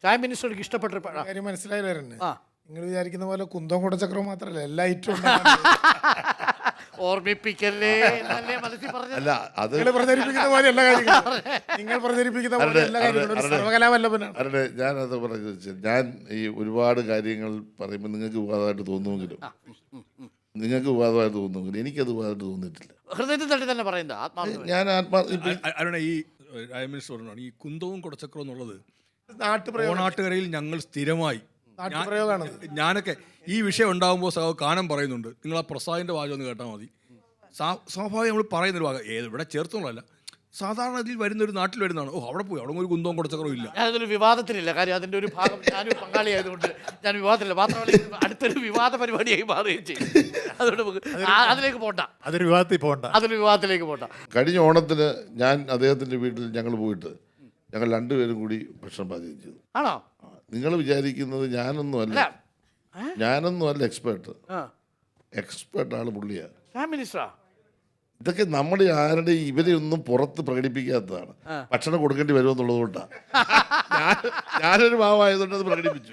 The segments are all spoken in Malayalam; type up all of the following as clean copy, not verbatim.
ചായ മിനിസ്റ്റർക്ക് ഇഷ്ടപ്പെട്ട കാര്യം മനസ്സിലായില്ലായിരുന്നു. ആ നിങ്ങൾ വിചാരിക്കുന്ന പോലെ കുന്തം കുടച്ചക്രവും മാത്രമല്ല, എല്ലാ ഐറ്റവും ഓർമ്മിപ്പിക്കല്ലേ എന്നല്ലേ മനസ്സിൽ പറഞ്ഞു. അല്ല അത് നിങ്ങൾ പ്രചരിപ്പിക്കുന്ന പോലെ എല്ലാ കാര്യങ്ങളും നിങ്ങൾ പ്രചരിപ്പിക്കുന്ന പോലെ എല്ലാ കാര്യങ്ങളും ഒരു സർവകലാവല്ലഭനാണ്. അവരുടെ ഞാനത് പറഞ്ഞു വെച്ചാൽ ഞാൻ ഈ ഒരുപാട് കാര്യങ്ങൾ പറയുമ്പോൾ നിങ്ങൾക്ക് വിവാദമായിട്ട് തോന്നുമെങ്കിലും എനിക്കത് വിവാദമായിട്ട് തോന്നിയിട്ടില്ല. ഹൃദയത്തിൽ തട്ടി തന്നെ പറയുന്നത് ആത്മാർത്ഥ. ഞാൻ അരുണ ഈ മിനിസ്റ്റർ പറഞ്ഞാണ് ഈ കുന്തവും കുടച്ചക്രവും എന്നുള്ളത് നാട്ടുപ്രയോഗം, ഓണാട്ടുകരയിൽ ഞങ്ങൾ സ്ഥിരമായി നാട്ടുപ്രയോഗമാണ്. ഞാനൊക്കെ ഈ വിഷയം ഉണ്ടാകുമ്പോൾ കാനം പറയുന്നുണ്ട്, നിങ്ങൾ ആ പ്രസാദിന്റെ വാചകം ഒന്ന് കേട്ടാൽ മതി. സ്വാഭാവികം നമ്മൾ പറയുന്നൊരു വാചകം ഇവിടെ ചേർത്തുള്ളതല്ല, സാധാരണ ഇതിൽ വരുന്നൊരു നാട്ടിൽ വരുന്നതാണ്. അവിടെ പോയി അവിടെ ഒരു കുന്തവും കുടച്ചക്രവും ഇല്ല. ഞാനതൊരു വിവാദത്തിലില്ല, കാര്യം അതിൻ്റെ ഒരു ഭാഗം ഞാനും പങ്കാളിയായതുകൊണ്ട് ഞാൻ വിവാദത്തിലില്ല. മാത്രമല്ല അടുത്തൊരു വിവാദ പരിപാടിയായി മാറുകയും ചെയ്യും. അതുകൊണ്ട് അതിലേക്ക് പോണ്ട, അതൊരു വിവാദത്തിലേക്ക് പോണ്ട. കഴിഞ്ഞ ഓണത്തിന് ഞാൻ അദ്ദേഹത്തിൻ്റെ വീട്ടിൽ ഞങ്ങൾ പോയിട്ട് ഞങ്ങൾ രണ്ടുപേരും കൂടി ഭക്ഷണം പാചകം ചെയ്തു. ആണോ? നിങ്ങൾ വിചാരിക്കുന്നത് ഞാനൊന്നും അല്ല എക്സ്പേർട്ടാണ് പുള്ളിയാണ്. ചായ മിനിസ്റ്ററാ? ഇതൊക്കെ നമ്മുടെ ആരുടെ ഇവരെ ഒന്നും പുറത്ത് പ്രകടിപ്പിക്കാത്തതാണ്. ഭക്ഷണം കൊടുക്കേണ്ടി വരുമെന്നുള്ളത് കൊണ്ടാണ്. ഞാനൊരു ഭാവമായതുകൊണ്ട് അത് പ്രകടിപ്പിച്ചു.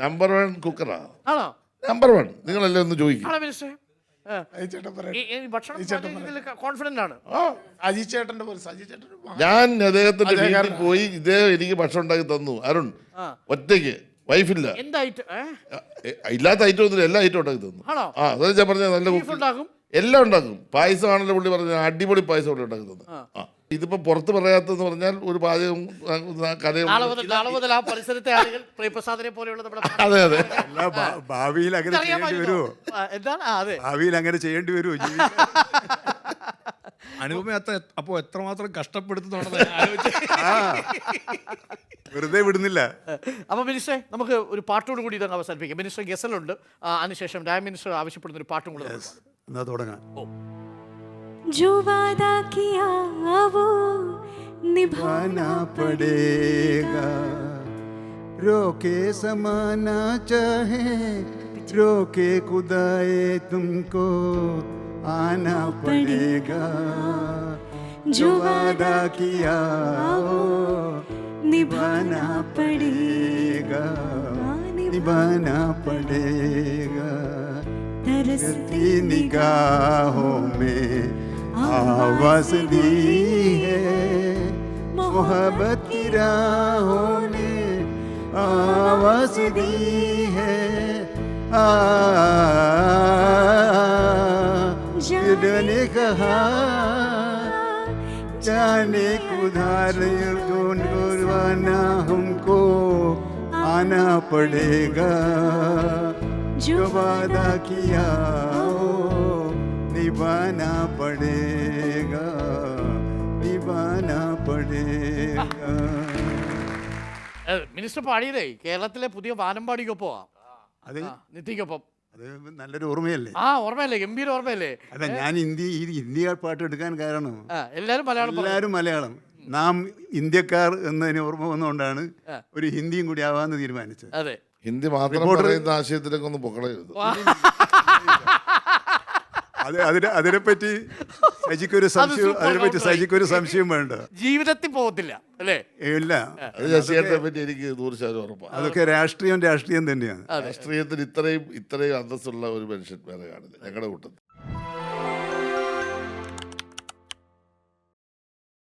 നമ്പർ 1 കുക്കറാ. ആണോ? നമ്പർ 1. നിങ്ങളല്ലേ ഒന്ന് ചോദിക്കും. കോൺഫിഡന്റ് ആണ്. അജി ചേട്ടന്റെ പോലെ ഞാൻ അദ്ദേഹത്തിന്റെ വീട്ടിൽ പോയി ഇദ്ദേഹം എനിക്ക് ഭക്ഷണം ഉണ്ടാക്കി തന്നു. അരുൺ ഒറ്റയ്ക്ക്, വൈഫില്ല, ഇല്ലാത്ത ഐറ്റം ഒന്നുമില്ല, എല്ലാ ഐറ്റം ഉണ്ടാക്കി തന്നു. അതെ ഞാൻ പറഞ്ഞ നല്ല എല്ലാം ഉണ്ടാക്കും. പായസമാണല്ലോ പുള്ളി പറഞ്ഞ അടിപൊളി പായസം പുള്ളി ഉണ്ടാക്കി തന്നു. ഇതിപ്പോ പുറത്ത് പറയാത്തെന്ന് പറഞ്ഞാൽ ഒരു പാചകം കഥയും. അതെ അതെ, ഭാവിയിൽ അങ്ങനെ ചെയ്യേണ്ടി വരുമോ? ഭാവിയിൽ അങ്ങനെ ചെയ്യേണ്ടി വരുമോ? അനുപമ അപ്പോ എത്രമാത്രം കഷ്ടപ്പെടുത്തുന്നുണ്ടെന്ന് വെറുതെ വിടുന്നില്ല. അപ്പൊ മിനിസ്റ്ററെ, നമുക്ക് ഒരു പാട്ടോട് കൂടി ഇതങ്ങ് അവസാനിപ്പിക്കാം. മിനിസ്റ്റർ ഗസലുണ്ട്, അതിനുശേഷം ഡാം മിനിസ്റ്റർ ആവശ്യപ്പെടുന്ന ഒരു പാട്ടും കൂടെ എന്നാ തുടങ്ങാം. जो वादा किया वो निभाना पड़ेगा, रोके समाना चाहे रोके खुदाए तुमको आना पड़ेगा, जो वादा किया वो निभाना पड़ेगा, निभाना पड़ेगा, तरसती निगाहों में आवाज दी है, मोहब्बत की राहों ने आवाज दी है, ने कहा जाने कुधार जोन गुरवाना हमको आना पड़ेगा, जो वादा किया निभाना पड़ेगा, निभाना पड़ेगा. മിനിസ്റ്റർ പാടിയതേ കേരളത്തിലെ പുതിയ വാനമ്പാടിക്കൊപ്പോ അത് നിത്യക്കൊപ്പം. അത് നല്ലൊരു ഓർമ്മയല്ലേ? ഓർമ്മയല്ലേ, ഗംഭീര ഓർമ്മയല്ലേ? അല്ല, ഞാൻ ഹിന്ദി പാട്ട് എടുക്കാൻ കാരണം എല്ലാരും മലയാളം, നാം ഇന്ത്യക്കാർ എന്നതിന് ഓർമ്മ വന്നുകൊണ്ടാണ് ഒരു ഹിന്ദിയും കൂടി ആവാന്ന് തീരുമാനിച്ചത്. അതെ, ഹിന്ദി മാത്രം പറയുന്ന ആശയത്തിലൊക്കെ ഒന്ന് പൊക്കളയരുത്. അതിനെപ്പറ്റി സജിക്കൊരു സംശയം വേണ്ട. ജീവിതത്തിൽ പോകത്തില്ല അല്ലേ? ഇല്ല, പറ്റി എനിക്ക് 100% ഉറപ്പാണ്. അതൊക്കെ രാഷ്ട്രീയം തന്നെയാണ്. രാഷ്ട്രീയത്തിൽ ഇത്രയും അന്തസ്സുള്ള ഒരു മനുഷ്യൻ വേറെ കാണില്ല ഞങ്ങളുടെ കൂട്ടത്തിൽ.